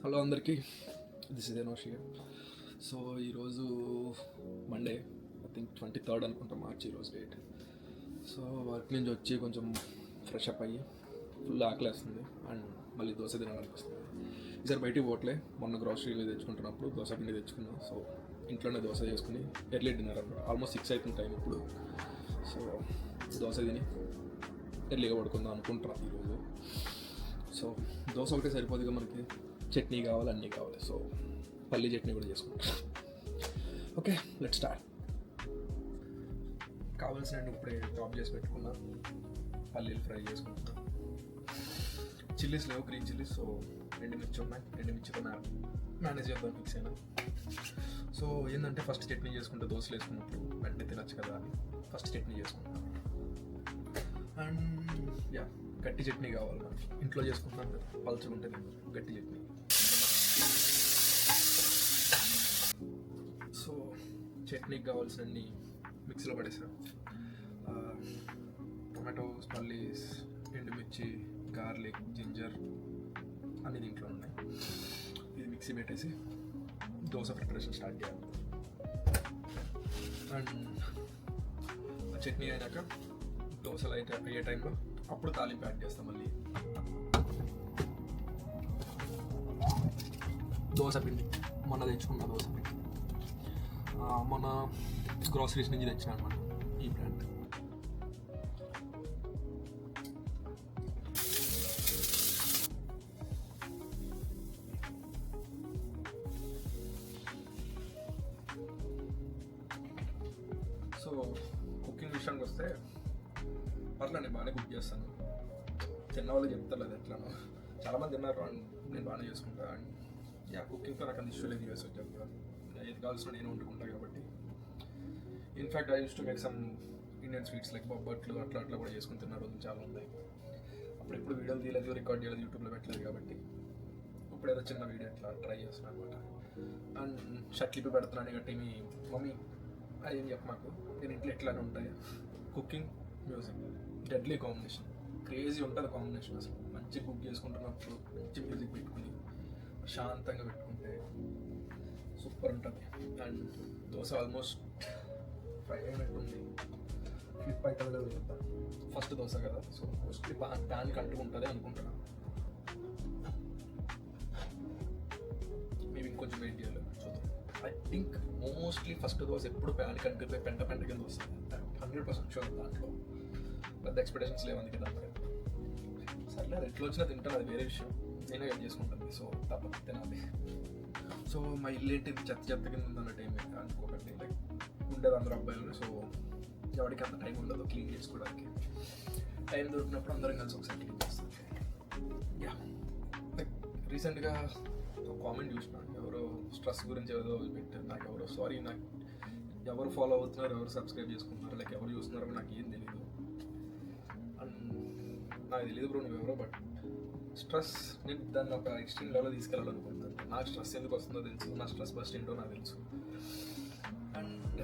Hello అందరికీ, this is ఎనోషియా. So ఈరోజు Monday, I think 23rd అనుకుంటా, మార్చి ఈరోజు డేట్. సో వర్క్ నుంచి వచ్చి కొంచెం ఫ్రెష్ అప్ అయ్యి ఫుల్ ఆకలేస్తుంది అండ్ మళ్ళీ దోశ తినాలనిపిస్తుంది. ఈసారి బయటికి పోవట్లే, మొన్న గ్రాసరీలు తెచ్చుకుంటున్నప్పుడు దోశ పిండి తెచ్చుకున్నాం. సో ఇంట్లోనే దోశ చేసుకుని ఎర్లీ డిన్నర్ అనమాట, ఆల్మోస్ట్ 6 అవుతుంది టైం ఇప్పుడు. సో దోశ తిని ఎర్లీగా పడుకుందాం అనుకుంటున్నాం ఈరోజు. సో దోశ ఒకటే సరిపోదుగా, మనకి చట్నీ కావాలి, అన్నీ కావాలి. సో పల్లీ చట్నీ కూడా చేసుకుంటాం. Okay, let's start. కావాల్సిన ఇప్పుడే చాప్ చేసి పెట్టుకున్నా, పల్లీలు ఫ్రై చేసుకుంటున్నా. చిల్లీస్ లేవు, గ్రీన్ చిల్లీస్. సో ఎండుమిర్చి ఉన్నాయి, ఎండుమిర్చితో మేనేజ్ చేద్దాం ఫిక్స్ అయినా. సో ఏంటంటే ఫస్ట్ చట్నీ చేసుకుంటే దోశలు వేసుకున్నప్పుడు వెంటనే తినచ్చు కదా అని ఫస్ట్ చట్నీ చేసుకుంటాను. అండ్ యా, గట్టి చట్నీ కావాలి మనకి, ఇంట్లో చేసుకుంటున్నాం కదా, పల్చగా గట్టి చట్నీ. సో చట్నీకి కావాల్సినన్ని మిక్సీలో పడేసాం. టొమాటోస్, పల్లీస్, ఎండుమిర్చి, గార్లిక్, జింజర్ అన్ని దీంట్లో ఉన్నాయి. ఇది మిక్సీ పెట్టేసి దోశ ప్రిపరేషన్ స్టార్ట్ చేయాలి. అండ్ చట్నీ అయినాక దోశలు అయ్యే టైంలో అప్పుడు తాలింపు యాడ్ చేస్తాం. మళ్ళీ దోశ పిండి మొన్న తెచ్చుకున్న దోశ పిండి, మొన్న గ్రాసరీస్ నుంచి తెచ్చిన అనమాట, ఈ బ్రాండ్. సో కుకింగ్ విషయానికి వస్తే పర్లేదు, నేను బాగానే కుక్ చేస్తాను. తిన్న వాళ్ళు చెప్తారు అది ఎట్లానో, చాలామంది తిన్నారు అండ్ నేను బాగానే చేసుకుంటా. అండ్ యా, కుకింగ్తో నాకు అంత ఇష్యూ లేదు. యూఎస్ వచ్చాను కదా, ఏది కావాల్సిన నేను వండుకుంటా కాబట్టి. In fact I use to make some Indian sweets like బొబ్బట్లు, అట్లా కూడా చేసుకుని తిన్న రోజులు చాలా ఉన్నాయి. అప్పుడు ఇప్పుడు వీడియోలు తీయలేదు, రికార్డ్ చేయలేదు, యూట్యూబ్లో పెట్టలేదు కాబట్టి ఇప్పుడు ఏదో చిన్న వీడియో అట్లా ట్రై చేస్తున్నాను అనమాట. అండ్ షర్ట్లిపి పెడుతున్నాను గట్టి. మీ మమ్మీ అది ఏం చెప్ప మాకు, నేను ఇంట్లో ఎట్లానే ఉంటాయి. Cooking, music, deadly combination, crazy ఉంటుంది కాంబినేషన్. అసలు మంచి కుక్ చేసుకుంటున్నప్పుడు మంచి మ్యూజిక్ పెట్టుకుని శాంతంగా పెట్టుకుంటే సూపర్ ఉంటుంది. అండ్ దోశ ఆల్మోస్ట్ ఫ్రై అయినట్టుంది, ఫ్లిప్ అవుతుంది లేదు చెప్తాను. ఫస్ట్ దోశ కదా, సో మోస్ట్లీ ప్యాన్కి అంటుకుంటుంది అనుకుంటున్నాను. మేబీ ఇంకొంచెం వెయిట్ చేయాలి, చూద్దాం. I think mostly first dosa ఎప్పుడు ప్యాన్కి అంటుకుపోయి పెంట కింద వస్తుంది, 100% షూర్. దాంట్లో పెద్ద ఎక్స్పెక్టేషన్స్ లేవు, అందుకే దాంట్లో సర్లే అది ఎట్లా వచ్చినా తింటాను, అది వేరే విషయం. నేనే వెయిట్ చేసుకుంటుంది, సో తప్పదు తినాలి. సో మా ఇల్లు ఏంటి చెత్త కింద ఉందన్నట్టు ఏమి అనుకోకండి, లైక్ ఉండేది అందరూ అబ్బాయిలు. సో ఎవరికి అంత టైం ఉండదు క్లీన్ చేసుకోవడానికి. టైం దొరికినప్పుడు అందరం కలిసి ఒకసారి క్లీన్ చేస్తాం. యా, లైక్ రీసెంట్గా ఒక కామెంట్ చూసినాను, ఎవరో స్ట్రెస్ గురించి ఏదో పెట్టారు. నాకు ఎవరో సారీ, నాకు ఎవరు ఫాలో అవుతున్నారు, ఎవరు సబ్స్క్రైబ్ చేసుకుంటున్నారు, లైక్ ఎవరు చూస్తున్నారో నాకు ఏం తెలీదు. అండ్ నాకు తెలియదు బ్రో నువ్వు ఎవరో, బట్ స్ట్రెస్ నేను దాన్ని ఒక ఎక్స్ట్రీమ్ లెవెల్లో తీసుకెళ్ళాలనుకుంటాను. నాకు స్ట్రెస్ ఎందుకు వస్తుందో తెలుసు, నా స్ట్రెస్ బస్ట్ ఏంటో నాకు తెలుసు. అండ్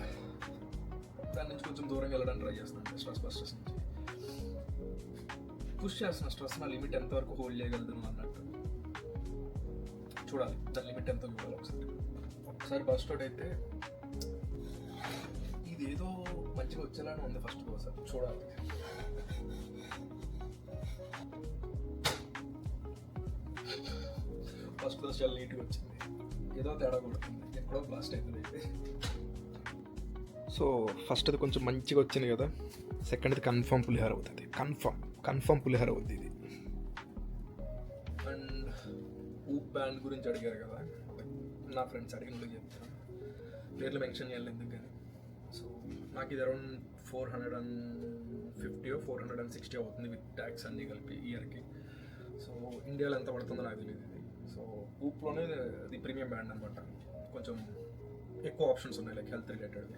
దాని నుంచి కొంచెం దూరంగా వెళ్ళడానికి ట్రై చేస్తున్నాను. స్ట్రెస్ బస్టర్స్ నుంచి పుష్ చేస్తున్న స్ట్రెస్ నా లిమిట్ ఎంతవరకు హోల్డ్ చేయగలదు అన్నట్టు చూడాలి. దాని లిమిట్ ఎంతో చూడాలి. ఒకసారి బస్ట్ అవుట్ అయితే ఇదేదో మంచిగా వచ్చేలానే ఉంది. ఫస్ట్ ఒకసారి చూడాలి. ఫస్ట్ దోశ చాలా నీట్గా వచ్చింది, ఏదో తేడా కొడుతుంది, ఎక్కడో బ్లాస్ట్ అవుతుంది అయితే. సో ఫస్ట్ అది కొంచెం మంచిగా వచ్చింది కదా, సెకండ్ది కన్ఫర్మ్ పులిహోర అవుతుంది. కన్ఫర్మ్ పులిహోర అవుతుంది ఇది. అండ్ ఊప్ బ్యాండ్ గురించి అడిగారు కదా, నా ఫ్రెండ్స్ అడిగిన చెప్తాను, పేర్లు మెన్షన్ చేయాలి ఎందుకు కానీ. సో నాకు ఇది అరౌండ్ 450 or 460 అవుతుంది విత్ ట్యాక్స్ అన్నీ కలిపి ఇయర్కి. సో ఇండియాలో ఎంత పడుతుందో నాకు తెలియదు ఇది. సో ఊప్లోనే ఇది ప్రీమియం బ్యాండ్ అనమాట. కొంచెం ఎక్కువ ఆప్షన్స్ ఉన్నాయి, like health related,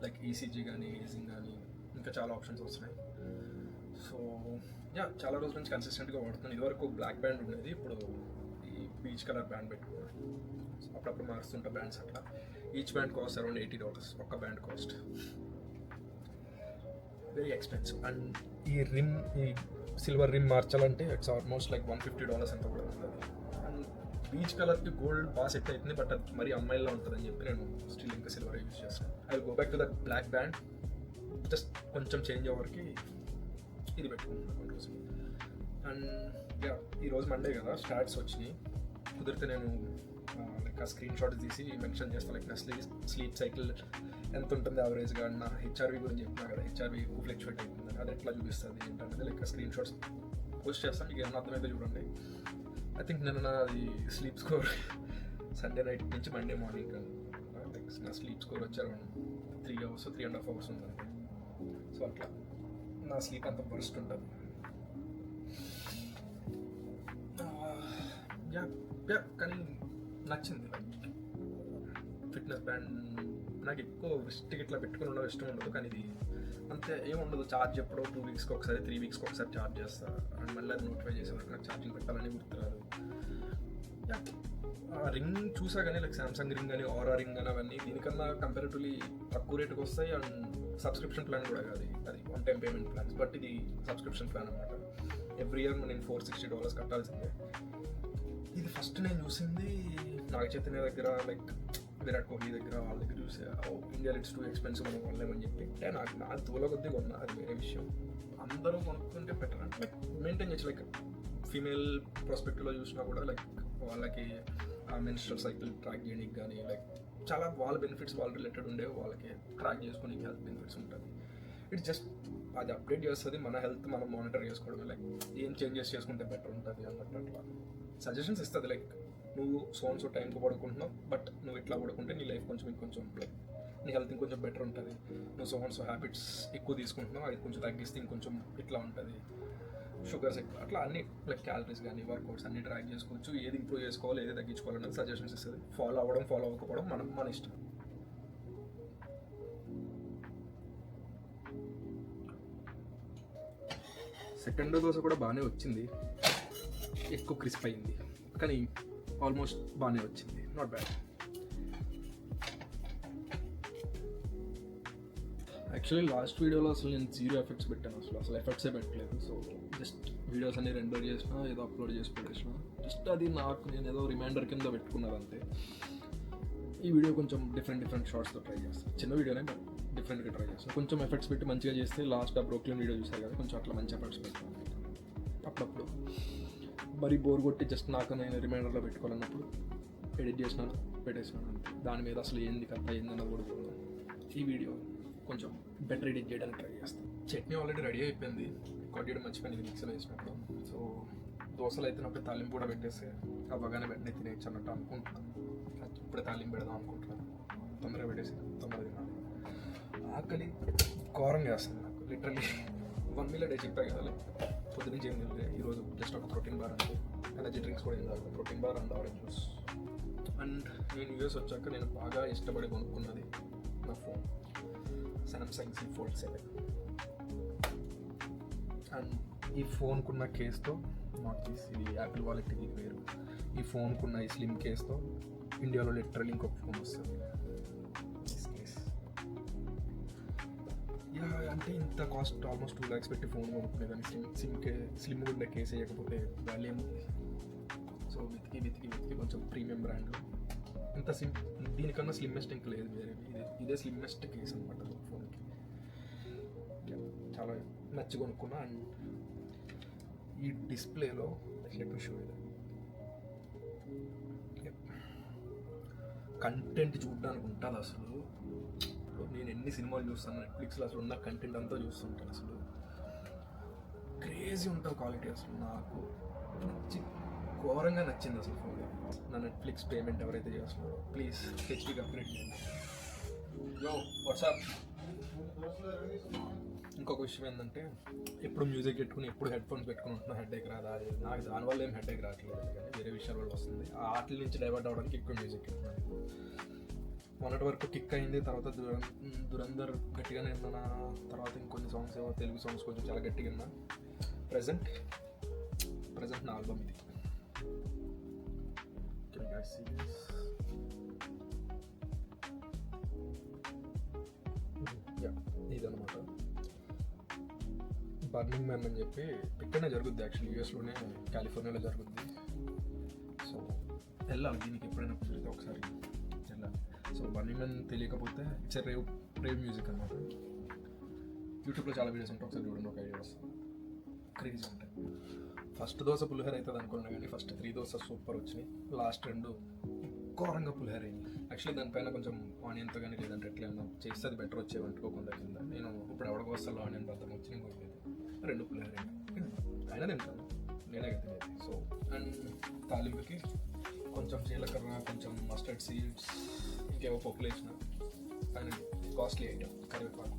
like ECG కానీ, ఏజింగ్ కానీ, ఇంకా చాలా ఆప్షన్స్ వస్తున్నాయి. సో యా, చాలా రోజుల నుంచి కన్సిస్టెంట్గా వాడుతున్నాను. ఇదివరకు బ్లాక్ బ్యాండ్ ఉండేది, ఇప్పుడు ఈ పీచ్ కలర్ బ్యాండ్ పెట్టుకున్నాను. అప్పుడప్పుడు మారుస్తుంటా బ్యాండ్స్ అట్లా. ఈచ్ బ్యాండ్ కాస్ట్ అరౌండ్ $80, ఒక్క band cost. Very expensive. And ఈ సిల్వర్ రిమ్ మార్చాలంటే ఇట్స్ ఆల్మోస్ట్ లైక్ $150 ఎంత కూడా ఉంటుంది. అండ్ బీచ్ కలర్కి గోల్డ్ బాగా సెట్ అవుతుంది, బట్ అది మరీ అమ్మాయిల్లో ఉంటుందని చెప్పి నేను స్టిల్ ఇంకా సిల్వర్ యూజ్ చేస్తాను. I will go back to the black band, just కొంచెం చేంజ్ ఓవర్కి ఇది పెట్టుకుంటున్నాను కొన్ని రోజులు. అండ్ యా, ఈరోజు మండే కదా, స్టార్ట్స్ వచ్చినాయి. కుదిరితే నేను లైక్ ఆ స్క్రీన్ షాట్ తీసి మెన్షన్ చేస్తాను, లైక్ నా స్లీప్ సైకిల్ ఎంత ఉంటుంది యావరేజ్గా. నా హెచ్ఆర్వి గురించి చెప్పినా కదా, హెచ్ఆర్వి ఎక్కువ ఫ్లక్చువేట్ అవుతుంది, అది ఎట్లా చూపిస్తుంది ఏంటంటే లైక్ స్క్రీన్ షాట్స్ పోస్ట్ చేస్తాను, మీకు ఏమైనా అర్థమైతే చూడండి. ఐ థింక్ నేను నాది స్లీప్ స్కోర్ సండే నైట్ నుంచి మండే మార్నింగ్ లైక్ నా స్లీప్ స్కోర్ వచ్చి అరౌండ్ 3 hours 3.5 hours ఉందండి. సో అట్లా నా స్లీప్ అంత బర్స్ట్ ఉంటుంది. యా కానీ నచ్చింది. లైక్ ఫిట్నెస్ బ్యాండ్ నాకు ఎక్కువ రిస్ట్కి ఇట్లా పెట్టుకుని ఉండడం ఇష్టం ఉండదు, కానీ ఇది అంతే ఏముండదు. ఛార్జ్ ఎప్పుడో 2 weeks ఒకసారి 3 weeks ఒకసారి ఛార్జ్ చేస్తా, అండ్ మళ్ళీ అది నోటిఫై చేసే వరకు నాకు ఛార్జింగ్ పెట్టాలని గుర్తురాదు. రింగ్ చూసా కానీ లైక్ సామ్సంగ్ రింగ్ అని ఆరా రింగ్ అని అవన్నీ దీనికన్నా కంపారిటివ్లీ తక్కువ రేటుకి వస్తాయి. అండ్ సబ్స్క్రిప్షన్ ప్లాన్ కూడా కాదు, అది one time payment plans, but ఇది సబ్స్క్రిప్షన్ ప్లాన్ అనమాట. ఎవ్రీ ఇయర్ నేను $460 కట్టాల్సిందే. ఇది ఫస్ట్ నేను చూసింది నాగ చైతన్య దగ్గర, లైక్ విరాట్ కోహ్లీ దగ్గర, వాళ్ళ దగ్గర చూసే ఇండియా ఇట్స్ టూ ఎక్స్పెన్సివ్ మనం కొనలేమని చెప్పి. అంటే నాకు నా తోల కొద్దీ కొన్నా, అది వేరే విషయం. అందరూ కొనుక్కుంటే బెటర్ అంటే లైక్ మెయింటైన్ చేయొచ్చు. లైక్ ఫీమేల్ ప్రాస్పెక్టివ్లో చూసినా కూడా లైక్ వాళ్ళకి మెన్స్ట్రల్ సైకిల్ ట్రాక్ చేయడానికి కానీ లైక్ చాలా వాళ్ళ బెనిఫిట్స్ వాళ్ళు రిలేటెడ్ ఉండేవి, వాళ్ళకి ట్రాక్ చేసుకుని హెల్త్ బెనిఫిట్స్ ఉంటుంది. ఇట్స్ జస్ట్ అది అప్డేట్ చేస్తుంది, మన హెల్త్ మనం మానిటర్ చేసుకోవడం, లైక్ ఏం చేంజెస్ చేసుకుంటే బెటర్ ఉంటుంది అన్నట్టు అట్లా సజెషన్స్ ఇస్తుంది. లైక్ నువ్వు సో టైంకి పడుకుంటున్నావు, బట్ నువ్వు ఇట్లా పడుకుంటే నీ లైఫ్ కొంచెం ఇంకొంచెం లైక్ నీ హెల్త్ ఇంకొంచెం బెటర్ ఉంటుంది. నువ్వు సో హ్యాబిట్స్ ఎక్కువ తీసుకుంటున్నావు, అది కొంచెం తగ్గిస్తే ఇంకొంచెం ఇట్లా ఉంటుంది. షుగర్స్ ఎక్కువ అట్లా అన్ని లైక్ క్యాలరీస్ కానీ వర్కౌట్స్ అన్ని ట్రాక్ చేసుకోవచ్చు. ఏది ఇంప్రూవ్ చేసుకోవాలి, ఏది తగ్గించుకోవాలన్నది సజెషన్స్ ఇస్తుంది. ఫాలో అవ్వకపోవడం మన ఇష్టం. సెకండ్ దోశ కూడా బాగానే వచ్చింది, ఎక్కువ క్రిస్ప్ అయింది, కానీ ఆల్మోస్ట్ బాగానే వచ్చింది, నాట్ బ్యాడ్. యాక్చువల్లీ లాస్ట్ వీడియోలో అసలు నేను 0 ఎఫెక్ట్స్ పెట్టాను, అసలు ఎఫెక్ట్సే పెట్టలేదు. సో జస్ట్ వీడియోస్ అన్ని రెండర్ చేసిన, ఏదో అప్లోడ్ చేసి పెట్టేసిన, జస్ట్ అది నాకు నేను ఏదో రిమైండర్ కింద పెట్టుకున్నాను అంతే. ఈ వీడియో కొంచెం డిఫరెంట్ షార్ట్స్తో ట్రై చేస్తాను, చిన్న వీడియోనే బట్ డిఫరెంట్గా ట్రై చేస్తాను. కొంచెం ఎఫెక్ట్స్ పెట్టి మంచిగా చేస్తే లాస్ట్ ఆ బ్రోక్లిన్ వీడియో చూసారు కదా, కొంచెం అట్లా మంచి ఎఫెక్ట్స్ పెడతాను అప్పుడప్పుడు. మరి బోర్ కొట్టి జస్ట్ నాకు నేను రిమైండర్లో పెట్టుకోవాలన్నప్పుడు ఎడిట్ చేసినాను, పెట్టేసినాను అంతే. దాని మీద అసలు ఏంది కథ ఏందన్నది కూడా చూడాలి. ఈ వీడియో కొంచెం బెటర్ ఎడిట్ చేయడానికి ట్రై చేస్తాను. చట్నీ ఆల్రెడీ రెడీ అయిపోయింది, రికార్డ్ చేయడం మర్చిపోయింది మిక్సీలో వేసినప్పుడు. సో దోశలు అయితే నాకు తాలింపు కూడా పెట్టేసి అవ్వగానే వెంటనే తినేయచ్చు అన్నట్టు అనుకుంటున్నాను. ఇప్పుడే తాలింపు పెడదాం అనుకుంటున్నాను, తొందరగా పెట్టేసి తొందరగా తిన్నాను. ఆకలి ఘోరంగా చేస్తుంది నాకు, లిటరల్లీ 1 meal a day చెప్పాను కదా. పొద్దున్న ఏం తినలేదు, ఈరోజు జస్ట్ ఒక ప్రోటీన్ బార్ అంటే ఎనర్జీ డ్రింక్స్ కూడా ఏం కాదు, protein bar and orange juice. And నేను యూఎస్ వచ్చాక నేను బాగా ఇష్టపడి కొనుక్కున్నది నా phone, Samsung Z Fold 7. And ఈ ఫోన్కున్న కేస్తో నాట్ ఇది యాపిల్ వాలెట్ ఇది వేరు, ఈ ఫోన్కున్న ఈ స్లిమ్ కేస్తో ఇండియాలో లిటరల్లీ ఇంకొక ఫోన్ వస్తుంది. అంటే ఇంత కాస్ట్ ఆల్మోస్ట్ 2 lakhs పెట్టి ఫోన్ కొనుక్కునే కానీ స్లిమ్ ఉండే కేస్ వేయకపోతే వాల్యూ ఏముంది. సో వెతికి కొంచెం ప్రీమియం బ్రాండ్ ఇంత దీనికన్నా స్లిమ్మెస్ట్ ఇంకా లేదు వేరే, ఇదే స్లిమ్మెస్ట్ కేస్ అనమాట ఫోన్కి. చాలా నచ్చి కొనుక్కున్నా. అండ్ ఈ డిస్ప్లేలో షో ఇది కంటెంట్ చూడడానికి ఉంటుంది అసలు. నేను ఎన్ని సినిమాలు చూస్తాను నెట్ఫ్లిక్స్లో, అసలు ఉన్న కంటెంట్ అంతా చూస్తుంటాను. అసలు క్రేజీ ఉంటుంది క్వాలిటీ, అసలు నాకు ఘోరంగా నచ్చింది అసలు ఫోన్. నా నెట్ఫ్లిక్స్ పేమెంట్ ఎవరైతే చేస్తున్నారో ప్లీజ్ హెచ్డీకి అప్గ్రేడ్ చేయండి. వాట్సాప్. ఇంకొక విషయం ఏంటంటే ఎప్పుడు మ్యూజిక్ పెట్టుకుని ఎప్పుడు హెడ్ ఫోన్స్ పెట్టుకుని ఉంటున్నా హెడేక్ రాదా, అది నాకు దానివల్ల ఏం హెడేక్ రావట్లేదు, కానీ వేరే విషయాల వల్ల వస్తుంది. ఆ ఆటల నుంచి డైవర్ట్ అవ్వడానికి ఎక్కువ మ్యూజిక్ పెట్టుకున్నాను. మొన్నటి వరకు కిక్ అయింది, తర్వాత దురందర్ గట్టిగానే విన్నా, తర్వాత ఇంకొన్ని సాంగ్స్ ఏమో తెలుగు సాంగ్స్ కొంచెం చాలా గట్టిగా విన్నా. ప్రజెంట్ నా ఆల్బమ్ ఇది. ఇదన్నమాట బర్నింగ్ మ్యాన్ అని చెప్పి ఇక్కడనే జరుగుద్ది, యాక్చువల్లీ యూఎస్లోనే కాలిఫోర్నియాలో జరుగుద్ది. సో వెళ్ళాలి దీనికి ఎప్పుడైనా కుదిరితే ఒకసారి వెళ్ళాలి. సో బర్నింగ్ మ్యాన్ తెలియకపోతే ఇట్స్ రేవ్ మ్యూజిక్ అనమాట. యూట్యూబ్లో చాలా వీడియోస్ ఉంటాయి, ఒకసారి చూడండి, ఒక ఐడియా వస్తుంది. క్రేజీ ఉంటాయి. ఫస్ట్ దోశ పులిహోర అవుతుంది అనుకున్నా కానీ ఫస్ట్ 3 దోశ సూపర్ వచ్చినాయి. లాస్ట్ 2 ఘోరంగా పులిహోర అయింది. యాక్చువల్లీ దానిపైన కొంచెం ఆనియన్తో కానీ లేదంటే ఎట్లయినా చేస్తే అది బెటర్ వచ్చే వండుకోకుండా కింద. నేను ఇప్పుడు ఎవరికి వస్తాలో ఆనియన్ బద్దం వచ్చి నేను పోయింది. 2 పులిహోర అయినా తింటాను, నేనే తినేది. సో అండ్ తాలింపుకి కొంచెం జీలకర్ర, కొంచెం మస్టర్డ్ సీడ్స్, ఇంకేవో పప్పులు వేసిన. అండ్ కాస్ట్లీ ఐటమ్ కరివేపాకు.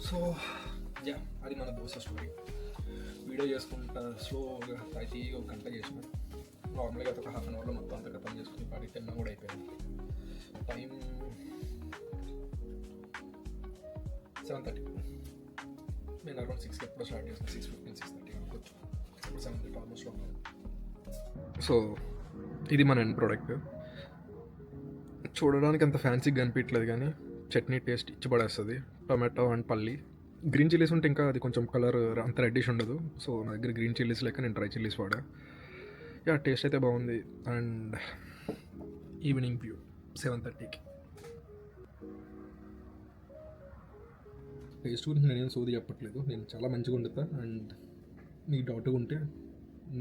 సో యా, అది మన దోశ స్టోరీ. వీడియో చేసుకుంటా స్లోగా అయితే ఒక గంట చేసిన. నార్మల్గా ఒక హాఫ్ అన్ అవర్లో మొత్తం అంతా ఖతం చేసుకుని పాడి తిన్నా కూడా అయిపోయింది. టైం 7:30. నేను అరౌండ్ 6కి ఎప్పుడో స్టార్ట్ చేసిన, 6:15, 6:30 అనుకోవచ్చు. ఇప్పుడు 7:30 ఆల్మోస్ట్లో ఉన్నాను. సో ఇది మన ఎండ్ ప్రోడక్ట్. చూడడానికి అంత ఫ్యాన్సీగా కనిపించట్లేదు కానీ చట్నీ టేస్ట్ ఇచ్చి పడేస్తుంది. టొమాటో అండ్ పల్లి, గ్రీన్ చిల్లీస్ ఉంటే ఇంకా అది కొంచెం కలర్ అంత రెడ్డిష్ ఉండదు. సో నా దగ్గర గ్రీన్ చిల్లీస్ లేక నేను డ్రై చిల్లీస్ వాడా. యా, టేస్ట్ అయితే బాగుంది. అండ్ ఈవినింగ్ వ్యూ 7:30కి. టేస్ట్ గురించి నేనేం సోది చెప్పట్లేదు, నేను చాలా మంచిగా వండుతా. అండ్ మీకు డౌట్గా ఉంటే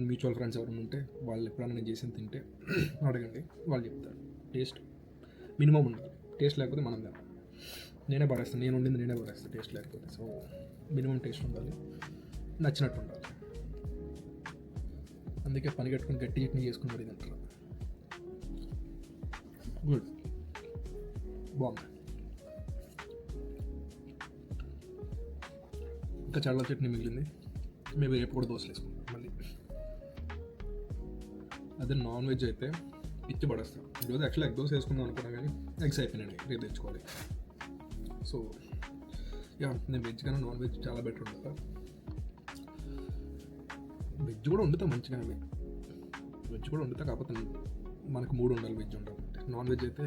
మ్యూచువల్ ఫ్రెండ్స్ ఎవరైనా ఉంటే వాళ్ళు ఎప్పుడైనా నేను చేసి తింటే అడగండి, వాళ్ళు చెప్తారు. టేస్ట్ మినిమం ఉండాలి, టేస్ట్ లేకపోతే మనం తినాలి. నేనే పడేస్తాను, నేను వండింది నేనే పడేస్తాను టేస్ట్ లేకపోతే. సో మినిమం టేస్ట్ ఉండాలి, నచ్చినట్టు ఉండాలి. అందుకే పని కట్టుకుని గట్టి చట్నీ చేసుకుని మరి తింటారు. గుడ్, బాగుంది. ఇంకా చాలా చట్నీ మిగిలింది, మేము రేపు కూడా దోశలు వేసుకుంటాం మళ్ళీ. అదే నాన్ వెజ్ అయితే ఇచ్చి పడేస్తాం. ఈరోజు యాక్చువల్లీ ఎగ్ దోశ వేసుకుందాం అనుకున్నా కానీ ఎగ్స్ అయిపోయినాయి, రేపు తెచ్చుకోవాలి. సో యా, నేను వెజ్ కన్నా నాన్ వెజ్ చాలా బెటర్ ఉంటుంది. వెజ్ కూడా వండుతా మంచిగానే, వెజ్ కూడా వండుతా, కాకపోతే మనకు 3 ఉండాలి వెజ్ ఉండాలంటే. నాన్ వెజ్ అయితే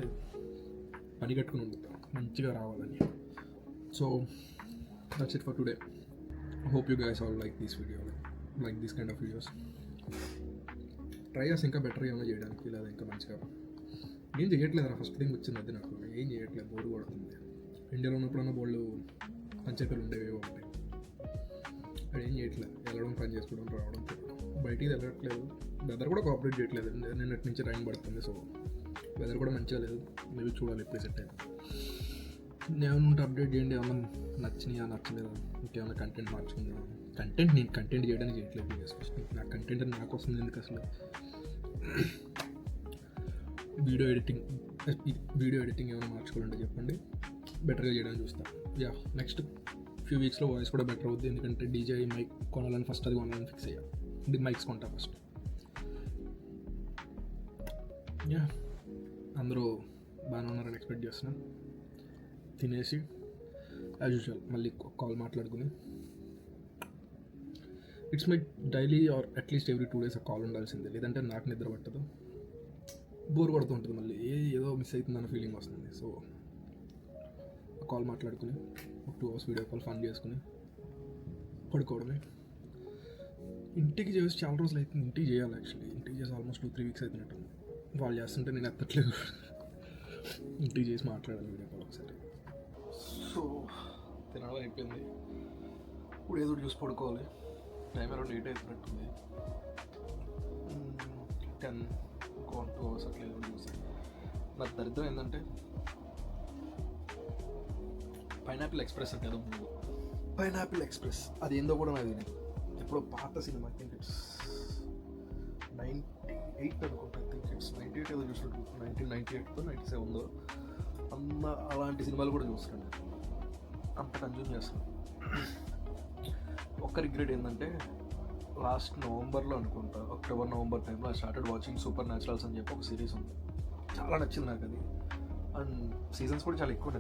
పని కట్టుకుని వండుతా మంచిగా రావాలని. So that's it for today. Hope you guys all like this video, like this kind of videos. Try చేసి ఇంకా బెటర్ ఏమైనా చేయడానికి, లేదా ఇంకా మంచిగా. ఏం చేయట్లేదు రా, ఫస్ట్ థింగ్ వచ్చింది అది నాకు. ఏం చేయట్లేదు, బోర్ కొడుతుంది. ఇండియాలో ఉన్నప్పుడన్నా వాళ్ళు పంచాయతీలు ఉండేవి ఉంటాయి, అది ఏం చేయట్లేదు. వెళ్ళడం, పని చేసుకోవడం, రావడం, బయటికి వెళ్ళట్లేదు. వెదర్ కూడా కోఆపరేట్ చేయట్లేదు. నిన్నటి నుంచి రైన్ పడుతుంది, సో వెదర్ కూడా మంచిగా లేదు. మేబీ చూడాలి ఎప్పుడు సెట్ అయింది. ఏమైనా ఉంటే అప్డేట్ చేయండి, ఏమైనా నచ్చినాయా నచ్చలేదా, ఇంకేమైనా కంటెంట్ మార్చుకుందాం. నేను కంటెంట్ చేయడానికి చేయట్లేదు వీడియోస్. నా కంటెంట్ నాకు వస్తుంది ఎందుకు అసలు. వీడియో ఎడిటింగ్ ఏమైనా మార్చుకోవాలంటే చెప్పండి, బెటర్గా చేయడానికి చూస్తాను. యా, నెక్స్ట్ ఫ్యూ వీక్స్లో వాయిస్ కూడా బెటర్ అవుద్ది, ఎందుకంటే డీజే మైక్ కొనాలని ఫస్ట్ అది కొనాలని ఫిక్స్ అయ్యా. మైక్స్ కొంటా ఫస్ట్. యా, అందరూ బాగానే ఉన్నారని ఎక్స్పెక్ట్ చేస్తున్నాను. తినేసి యాజ్ యూజువల్ మళ్ళీ కాల్ మాట్లాడుకుని, it's my daily or at least every 2 days ఆ కాల్ ఉండాల్సిందే, లేదంటే నాకు నిద్ర పట్టదు, బోర్ కొడుతూ ఉంటుంది, మళ్ళీ ఏదో మిస్ అవుతుందన్న ఫీలింగ్ వస్తుంది. సో కాల్ మాట్లాడుకుని ఒక 2 hours వీడియో కాల్ ఫన్ చేసుకుని పడుకోవడమే. ఇంటికి చేసి చాలా రోజులు అవుతుంది, ఇంటికి చేయాలి. యాక్చువల్లీ ఇంటికి చేసి ఆల్మోస్ట్ 2-3 weeks అవుతున్నట్టు. వాళ్ళు చేస్తుంటే నేను ఎత్తట్లేదు. ఇంటికి చేసి మాట్లాడాలి వీడియో కాల్ ఒకసారి. సో తినడం అయిపోయింది, ఇప్పుడు ఏదో చూసి పడుకోవాలి. Time around 8 అవుతున్నట్టుంది. 10 2 hours అట్లా ఏదో చూసి. నాకు దరిద్రం ఏంటంటే పైనాపిల్ ఎక్స్ప్రెస్ అంటే ఏదో ముందు పైనాపిల్ ఎక్స్ప్రెస్ అది ఏందో కూడా నాకు తెలియదు. ఎప్పుడో పాత సినిమా, ఐ థింక్ ఇట్స్ 98 అనుకుంటా. ఐ థింక్ ఇట్స్ 98 ఏదో చూసినట్టు, 1998 97 అన్న అలాంటి సినిమాలు కూడా చూస్తున్నాను, అంత కన్జ్యూమ్ చేస్తాను. ఒక్క రిగ్రెట్ ఏంటంటే లాస్ట్ నవంబర్లో అనుకుంటా, అక్టోబర్ నవంబర్ టైంలో I started watching super naturals అని చెప్పి ఒక సిరీస్ ఉంది. చాలా నచ్చింది నాకు అది. అండ్ సీజన్స్ కూడా చాలా ఎక్కువ,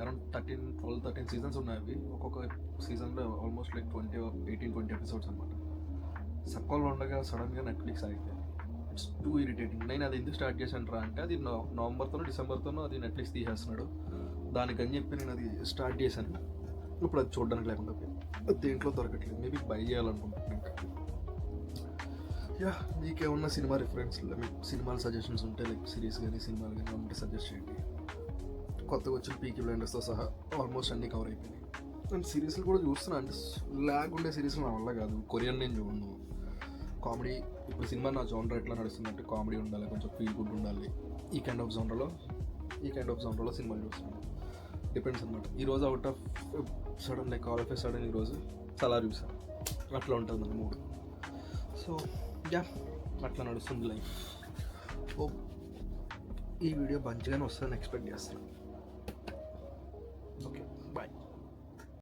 అరౌండ్ 13 సీజన్స్ ఉన్నాయి. అవి ఒక్కొక్క సీజన్లో ఆల్మోస్ట్ లైక్ 18-20 ఎపిసోడ్స్ అనమాట. సబ్కాల్లో ఉండగా సడన్గా నెట్ఫ్లిక్స్ ఆగితే ఇట్స్ టూ ఇరిటేటింగ్. నేను అది ఎందుకు స్టార్ట్ చేశాను రా అంటే, అది నవంబర్తోనో డిసెంబర్తోనో అది నెట్ఫ్లిక్స్ తీసేస్తున్నాడు, దానికని చెప్పి నేను అది స్టార్ట్ చేశాను. ఇప్పుడు అది చూడడానికి లేకుండా పోయింది. దేంట్లో దొరకట్లేదు. మేబీ బై చేయాలనుకుంటున్నాను ఇంకా. యా, మీకేమన్నా సినిమా రిఫరెన్స్లో మీకు సినిమాలు సజెషన్స్ ఉంటే, లైక్ సిరీస్ కానీ సినిమాలు కానీ ఉంటే సజెస్ట్ చేయండి. కొత్తగా వచ్చిన పీకీ బ్లైండర్స్తో సహా ఆల్మోస్ట్ అన్నీ కవర్ అయిపోయినాయి. నేను సిరీస్లు కూడా చూస్తున్నాను. అంటే ల్యాగ్ ఉండే సిరీస్లు నా వల్ల కాదు. కొరియన్ నేను చూడను. కామెడీ, ఇప్పుడు సినిమా నా జోనర్ ఎట్లా నడుస్తుందంటే కామెడీ ఉండాలి, కొంచెం ఫీల్ గుడ్ ఉండాలి. ఈ కైండ్ ఆఫ్ జోనర్లో సినిమాలు చూస్తున్నాను. డిపెండ్స్ అనమాట. ఈరోజు out of sudden like all of A sudden ఈరోజు సలార్ చూసాను. అట్లా ఉంటుంది మన మూడు. సో యా, అట్లా నడుస్తుంది లైఫ్. ఓ, ఈ వీడియో మంచిగానే వస్తుందని ఎక్స్పెక్ట్ చేస్తున్నాను. ఓకే.